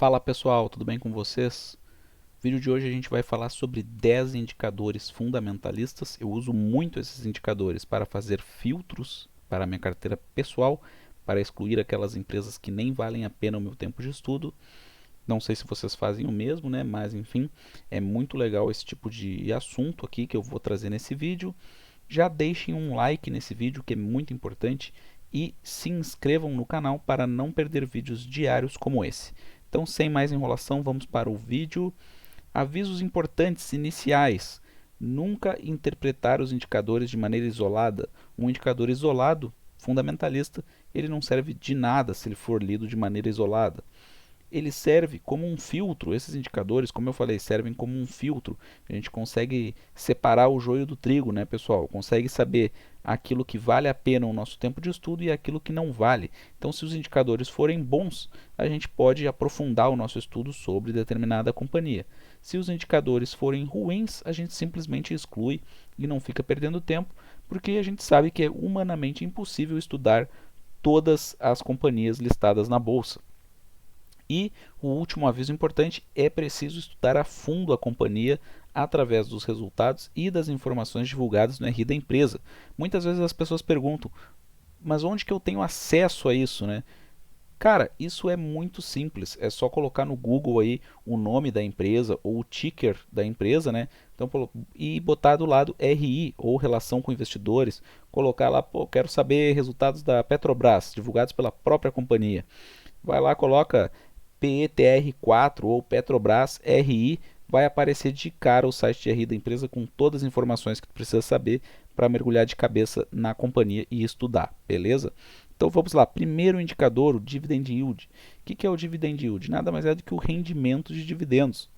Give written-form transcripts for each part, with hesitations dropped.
Fala pessoal, tudo bem com vocês? No vídeo de hoje a gente vai falar sobre 10 indicadores fundamentalistas. Eu uso muito esses indicadores para fazer filtros para a minha carteira pessoal, para excluir aquelas empresas que nem valem a pena o meu tempo de estudo. Não sei se vocês fazem o mesmo, né? Mas enfim, é muito legal esse tipo de assunto aqui que eu vou trazer nesse vídeo. Já deixem um like nesse vídeo, que é muito importante, e se inscrevam no canal para não perder vídeos diários como esse. Então, sem mais enrolação, vamos para o vídeo. Avisos importantes iniciais. Nunca interpretar os indicadores de maneira isolada. Um indicador isolado, fundamentalista, ele não serve de nada se ele for lido de maneira isolada. Ele serve como um filtro. Esses indicadores, como eu falei, servem como um filtro. A gente consegue separar o joio do trigo, né, pessoal? Consegue saber aquilo que vale a pena o nosso tempo de estudo e aquilo que não vale. Então, se os indicadores forem bons, a gente pode aprofundar o nosso estudo sobre determinada companhia. Se os indicadores forem ruins, a gente simplesmente exclui e não fica perdendo tempo, porque a gente sabe que é humanamente impossível estudar todas as companhias listadas na bolsa. E o último aviso importante: é preciso estudar a fundo a companhia através dos resultados e das informações divulgadas no RI da empresa. Muitas vezes as pessoas perguntam, mas onde que eu tenho acesso a isso, né? Cara, isso é muito simples, é só colocar no Google aí o nome da empresa ou o ticker da empresa, né? Então, e botar do lado RI ou relação com investidores, colocar lá, pô, quero saber resultados da Petrobras, divulgados pela própria companhia. Vai lá, coloca PETR4 ou Petrobras RI, vai aparecer de cara o site de RI da empresa com todas as informações que tu precisa saber para mergulhar de cabeça na companhia e estudar, beleza? Então vamos lá, primeiro indicador, o Dividend Yield. O que é o Dividend Yield? Nada mais é do que o rendimento de dividendos.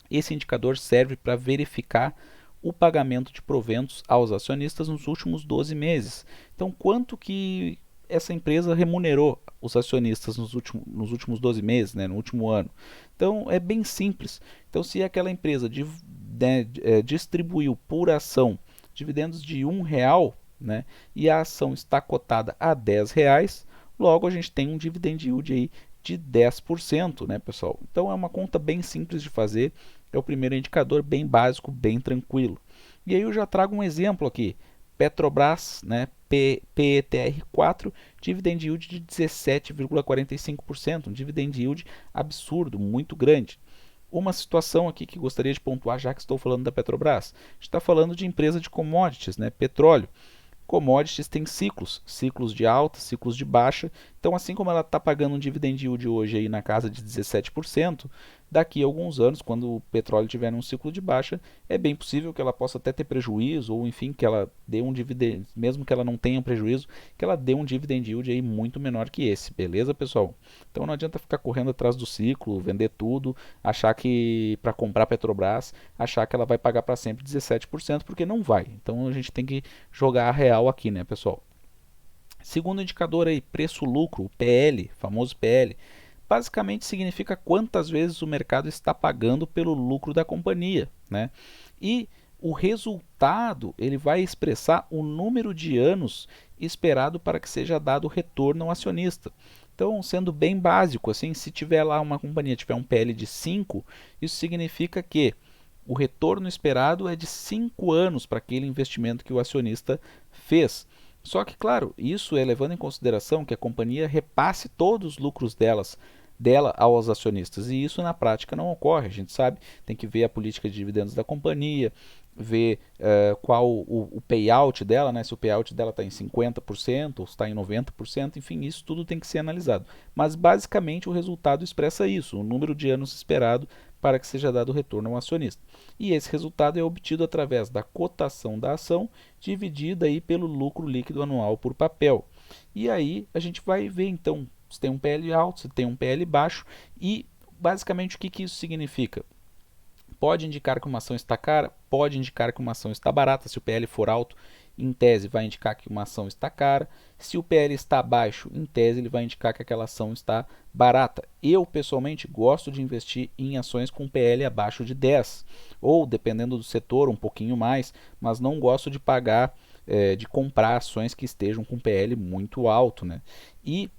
Esse indicador serve para verificar o pagamento de proventos aos acionistas nos últimos 12 meses. Então, quanto que essa empresa remunerou os acionistas nos últimos 12 meses, né, no último ano? Então, é bem simples. Então, se aquela empresa distribuiu por ação dividendos de R$ 1, né, e a ação está cotada a R$ 10, logo a gente tem um dividend yield aí de 10%, né, pessoal? Então é uma conta bem simples de fazer, é o primeiro indicador, bem básico, bem tranquilo. E aí eu já trago um exemplo aqui, Petrobras, né, PETR4, dividend yield de 17,45%, um dividend yield absurdo, muito grande. Uma situação aqui que gostaria de pontuar, já que estou falando da Petrobras, a gente está falando de empresa de commodities, né, petróleo. Commodities tem ciclos, ciclos de alta, ciclos de baixa. Então, assim como ela está pagando um dividend yield hoje aí na casa de 17%, daqui a alguns anos, quando o petróleo tiver num ciclo de baixa, é bem possível que ela possa até ter prejuízo, ou enfim, que ela dê um dividend, mesmo que ela não tenha prejuízo, que ela dê um dividend yield aí muito menor que esse, beleza, pessoal? Então não adianta ficar correndo atrás do ciclo, vender tudo, achar que para comprar Petrobras, achar que ela vai pagar para sempre 17%, porque não vai. Então a gente tem que jogar a real aqui, né, pessoal? Segundo indicador aí, preço-lucro, o PL, famoso PL, basicamente significa quantas vezes o mercado está pagando pelo lucro da companhia, né? E o resultado, ele vai expressar o número de anos esperado para que seja dado retorno ao acionista. Então, sendo bem básico, assim, se tiver lá uma companhia tiver um PL de 5, isso significa que o retorno esperado é de 5 anos para aquele investimento que o acionista fez. Só que, claro, isso é levando em consideração que a companhia repasse todos os lucros dela aos acionistas. E isso na prática não ocorre. A gente sabe, tem que ver a política de dividendos da companhia, ver qual o payout dela, né? Se o payout dela está em 50% ou está em 90%, enfim, isso tudo tem que ser analisado. Mas basicamente o resultado expressa isso, o número de anos esperado para que seja dado retorno ao acionista. E esse resultado é obtido através da cotação da ação dividida aí pelo lucro líquido anual por papel. E aí a gente vai ver então se tem um PL alto, se tem um PL baixo e basicamente o que isso significa? Pode indicar que uma ação está cara, pode indicar que uma ação está barata. Se o PL for alto, em tese vai indicar que uma ação está cara. Se o PL está baixo, em tese ele vai indicar que aquela ação está barata. Eu pessoalmente gosto de investir em ações com PL abaixo de 10, ou dependendo do setor um pouquinho mais, mas não gosto de pagar, de comprar ações que estejam com PL muito alto, né? E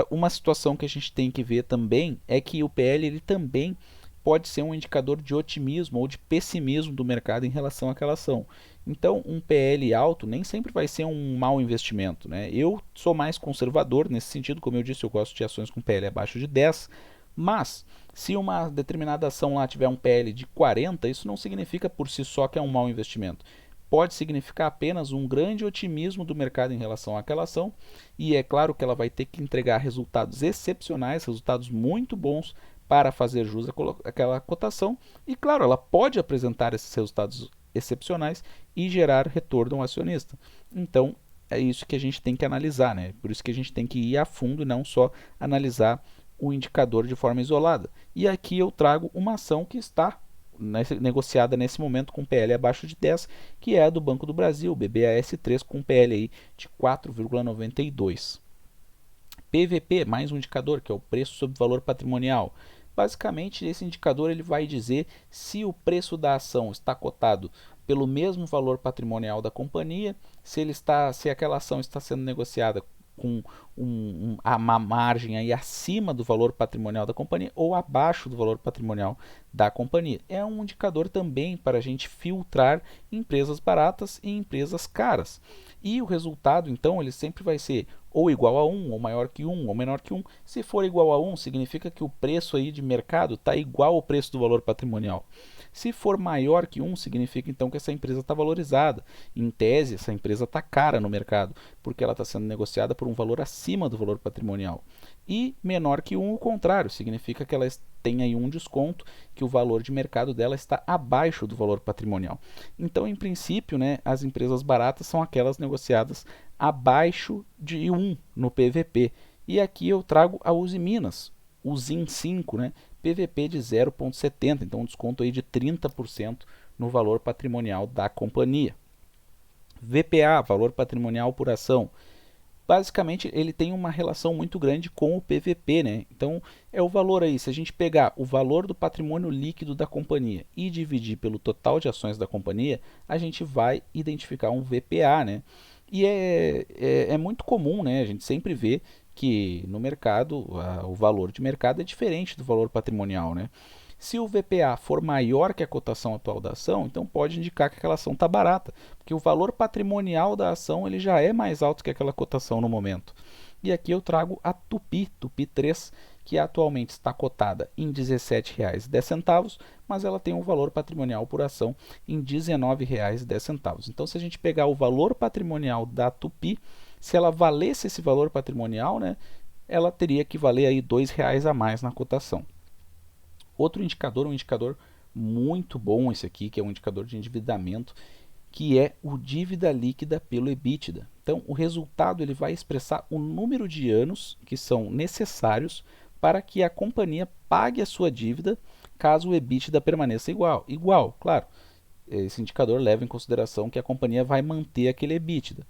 Uma situação que a gente tem que ver também é que o PL ele também pode ser um indicador de otimismo ou de pessimismo do mercado em relação àquela ação. Então, um PL alto nem sempre vai ser um mau investimento, né? Eu sou mais conservador nesse sentido, como eu disse, eu gosto de ações com PL abaixo de 10, mas se uma determinada ação lá tiver um PL de 40, isso não significa por si só que é um mau investimento. Pode significar apenas um grande otimismo do mercado em relação àquela ação, e é claro que ela vai ter que entregar resultados excepcionais, resultados muito bons para fazer jus àquela cotação, e claro, ela pode apresentar esses resultados excepcionais e gerar retorno ao acionista. Então, é isso que a gente tem que analisar, né? Por isso que a gente tem que ir a fundo e não só analisar o indicador de forma isolada. E aqui eu trago uma ação que está negociada nesse momento com PL abaixo de 10, que é a do Banco do Brasil, BBAS3, com PL aí de 4,92. PVP, mais um indicador, que é o preço sobre valor patrimonial. Basicamente, esse indicador ele vai dizer se o preço da ação está cotado pelo mesmo valor patrimonial da companhia, se aquela ação está sendo negociada com uma margem aí acima do valor patrimonial da companhia ou abaixo do valor patrimonial da companhia. É um indicador também para a gente filtrar empresas baratas e empresas caras. E o resultado, então, ele sempre vai ser ou igual a 1, ou maior que 1, ou menor que 1. Se for igual a 1, significa que o preço aí de mercado está igual ao preço do valor patrimonial. Se for maior que 1, significa então que essa empresa está valorizada. Em tese, essa empresa está cara no mercado, porque ela está sendo negociada por um valor acima do valor patrimonial. E menor que 1, o contrário, significa que ela tem aí um desconto, que o valor de mercado dela está abaixo do valor patrimonial. Então, em princípio, né, as empresas baratas são aquelas negociadas abaixo de 1 no PVP. E aqui eu trago a Uzi Minas, o ZIN 5, né, PVP de 0,70, então um desconto aí de 30% no valor patrimonial da companhia. VPA, valor patrimonial por ação. Basicamente, ele tem uma relação muito grande com o PVP, né? Então, é o valor aí, se a gente pegar o valor do patrimônio líquido da companhia e dividir pelo total de ações da companhia, a gente vai identificar um VPA, né? E é muito comum, né? A gente sempre vê que no mercado, o valor de mercado é diferente do valor patrimonial, né? Se o VPA for maior que a cotação atual da ação, então pode indicar que aquela ação está barata, porque o valor patrimonial da ação ele já é mais alto que aquela cotação no momento. E aqui eu trago a Tupi, Tupi 3, que atualmente está cotada em R$ 17,10, mas ela tem um valor patrimonial por ação em R$ 19,10. Então, se a gente pegar o valor patrimonial da Tupi, se ela valesse esse valor patrimonial, né, ela teria que valer aí R$ 2,00 a mais na cotação. Outro indicador, um indicador muito bom esse aqui, que é um indicador de endividamento, que é o dívida líquida pelo EBITDA. Então, o resultado ele vai expressar o número de anos que são necessários para que a companhia pague a sua dívida caso o EBITDA permaneça igual. Igual, claro. Esse indicador leva em consideração que a companhia vai manter aquele EBITDA.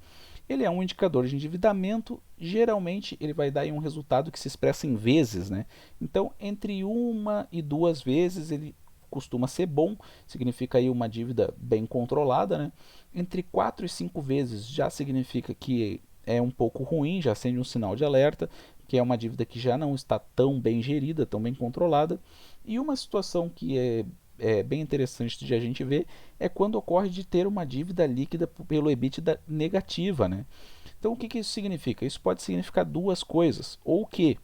Ele é um indicador de endividamento, geralmente ele vai dar um resultado que se expressa em vezes, né? Então, entre uma e duas vezes ele costuma ser bom, significa aí uma dívida bem controlada, né? Entre 4 e 5 vezes já significa que é um pouco ruim, já acende um sinal de alerta, que é uma dívida que já não está tão bem gerida, tão bem controlada. E uma situação que é bem interessante de a gente ver é quando ocorre de ter uma dívida líquida pelo EBITDA negativa, né? Então o que isso significa? Isso pode significar duas coisas, ou que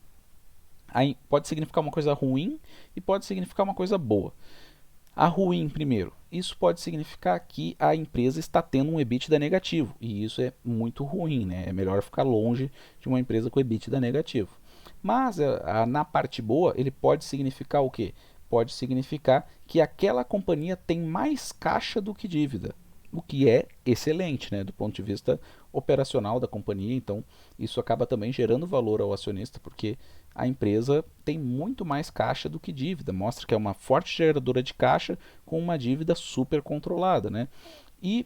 pode significar uma coisa ruim e pode significar uma coisa boa. A ruim, primeiro, isso pode significar que a empresa está tendo um EBITDA negativo, e isso é muito ruim, né? É melhor ficar longe de uma empresa com EBITDA negativo. Mas na parte boa, ele pode significar o quê? Pode significar que aquela companhia tem mais caixa do que dívida, o que é excelente, né, do ponto de vista operacional da companhia. Então, isso acaba também gerando valor ao acionista, porque a empresa tem muito mais caixa do que dívida, mostra que é uma forte geradora de caixa com uma dívida super controlada, né? E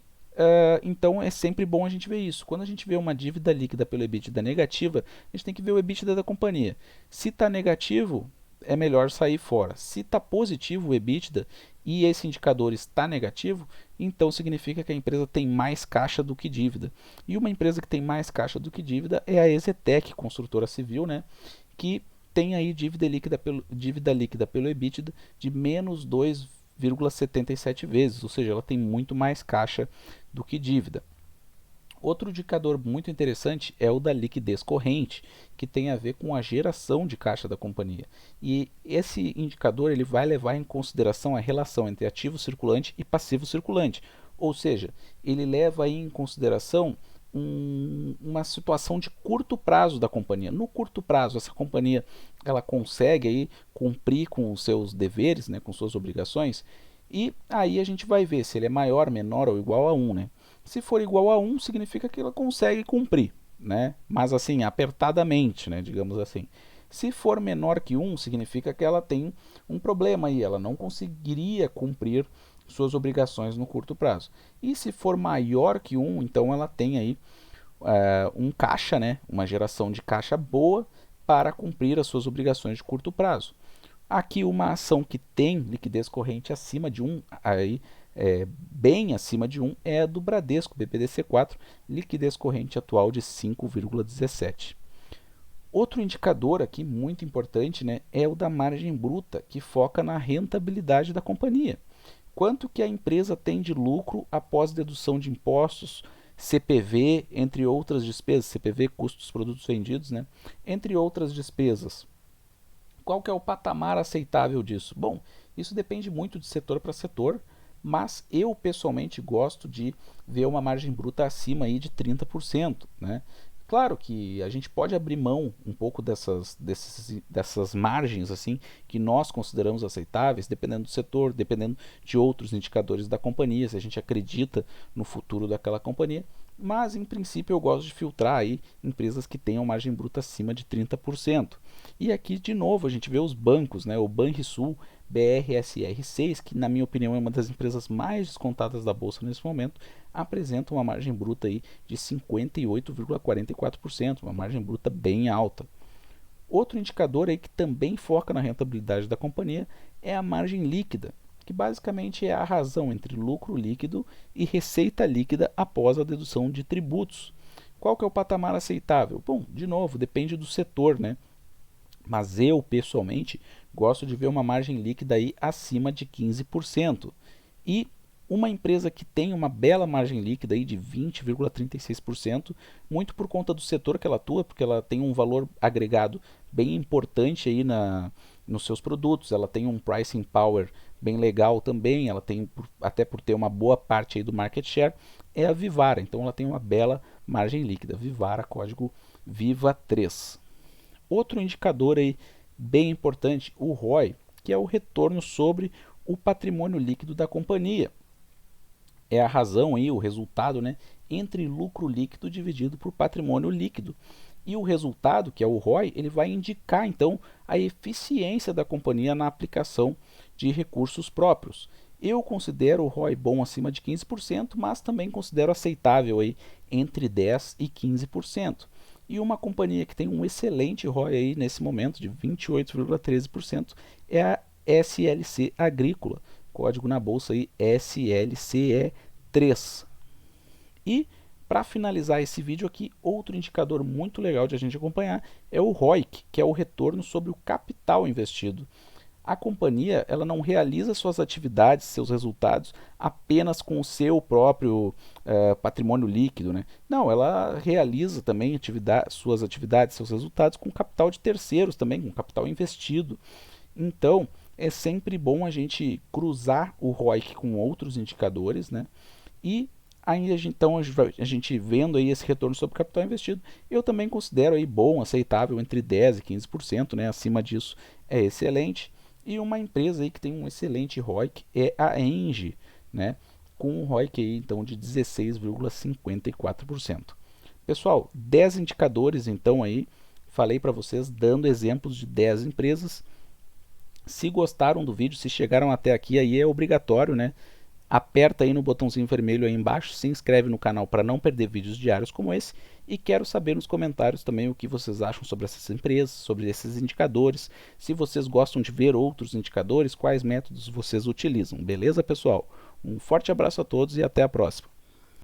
então é sempre bom a gente ver isso. Quando a gente vê uma dívida líquida pelo EBITDA negativa, a gente tem que ver o EBITDA da companhia. Se está negativo, é melhor sair fora. Se está positivo o EBITDA e esse indicador está negativo, então significa que a empresa tem mais caixa do que dívida. E uma empresa que tem mais caixa do que dívida é a Exetec, construtora civil, né, que tem aí dívida líquida pelo EBITDA de menos 2,77 vezes, ou seja, ela tem muito mais caixa do que dívida. Outro indicador muito interessante é o da liquidez corrente, que tem a ver com a geração de caixa da companhia. E esse indicador ele vai levar em consideração a relação entre ativo circulante e passivo circulante. Ou seja, ele leva aí em consideração uma situação de curto prazo da companhia. No curto prazo, essa companhia ela consegue aí cumprir com os seus deveres, né, com suas obrigações, e aí a gente vai ver se ele é maior, menor ou igual a 1, né? Se for igual a 1, significa que ela consegue cumprir, né? Mas assim, apertadamente, né? Digamos assim. Se for menor que 1, significa que ela tem um problema aí, ela não conseguiria cumprir suas obrigações no curto prazo. E se for maior que 1, então ela tem aí um caixa, né? Uma geração de caixa boa para cumprir as suas obrigações de curto prazo. Aqui uma ação que tem liquidez corrente acima de 1, aí, bem acima de 1, é a do Bradesco, BPDC4, liquidez corrente atual de 5,17. Outro indicador aqui muito importante, né, é o da margem bruta, que foca na rentabilidade da companhia. Quanto que a empresa tem de lucro após dedução de impostos, CPV, entre outras despesas, CPV, custos produtos vendidos, né, entre outras despesas. Qual que é o patamar aceitável disso? Bom, isso depende muito de setor para setor, mas eu pessoalmente gosto de ver uma margem bruta acima aí de 30%, né? Claro que a gente pode abrir mão um pouco dessas margens assim que nós consideramos aceitáveis, dependendo do setor, dependendo de outros indicadores da companhia, se a gente acredita no futuro daquela companhia. Mas, em princípio, eu gosto de filtrar aí empresas que tenham margem bruta acima de 30%. E aqui, de novo, a gente vê os bancos, né? O Banrisul, BRSR6, que na minha opinião é uma das empresas mais descontadas da bolsa nesse momento, apresenta uma margem bruta aí de 58,44%, uma margem bruta bem alta. Outro indicador aí que também foca na rentabilidade da companhia é a margem líquida, que basicamente é a razão entre lucro líquido e receita líquida após a dedução de tributos. Qual que é o patamar aceitável? Bom, de novo, depende do setor, né? Mas eu, pessoalmente, gosto de ver uma margem líquida aí acima de 15%. E uma empresa que tem uma bela margem líquida aí de 20,36%, muito por conta do setor que ela atua, porque ela tem um valor agregado bem importante aí nos seus produtos, ela tem um pricing power bem legal também, ela tem, até por ter uma boa parte aí do market share, é a Vivara, então ela tem uma bela margem líquida, Vivara, código VIVA3. Outro indicador aí bem importante, o ROI, que é o retorno sobre o patrimônio líquido da companhia. É a razão aí, o resultado, né, entre lucro líquido dividido por patrimônio líquido. E o resultado, que é o ROI, ele vai indicar então a eficiência da companhia na aplicação de recursos próprios. Eu considero o ROI bom acima de 15%, mas também considero aceitável aí entre 10% e 15%. E uma companhia que tem um excelente ROI aí nesse momento de 28,13% é a SLC Agrícola, código na bolsa aí SLCE3. E para finalizar esse vídeo aqui, outro indicador muito legal de a gente acompanhar é o ROIC, que é o retorno sobre o capital investido. A companhia ela não realiza suas atividades, seus resultados apenas com o seu próprio patrimônio líquido, né? Não, ela realiza também suas atividades, seus resultados com capital de terceiros também, com capital investido. Então, é sempre bom a gente cruzar o ROIC com outros indicadores, né? E aí, então, a gente vendo aí esse retorno sobre o capital investido, eu também considero aí bom, aceitável, entre 10% e 15%, né? Acima disso é excelente. E uma empresa aí que tem um excelente ROIC é a Engie, né? Com um ROIC aí, então, de 16,54%. Pessoal, 10 indicadores, então, aí, falei para vocês, dando exemplos de 10 empresas. Se gostaram do vídeo, se chegaram até aqui, aí é obrigatório, né? aperta aí no botãozinho vermelho aí embaixo, se inscreve no canal para não perder vídeos diários como esse, e quero saber nos comentários também o que vocês acham sobre essas empresas, sobre esses indicadores, se vocês gostam de ver outros indicadores, quais métodos vocês utilizam, beleza, pessoal? Um forte abraço a todos e até a próxima.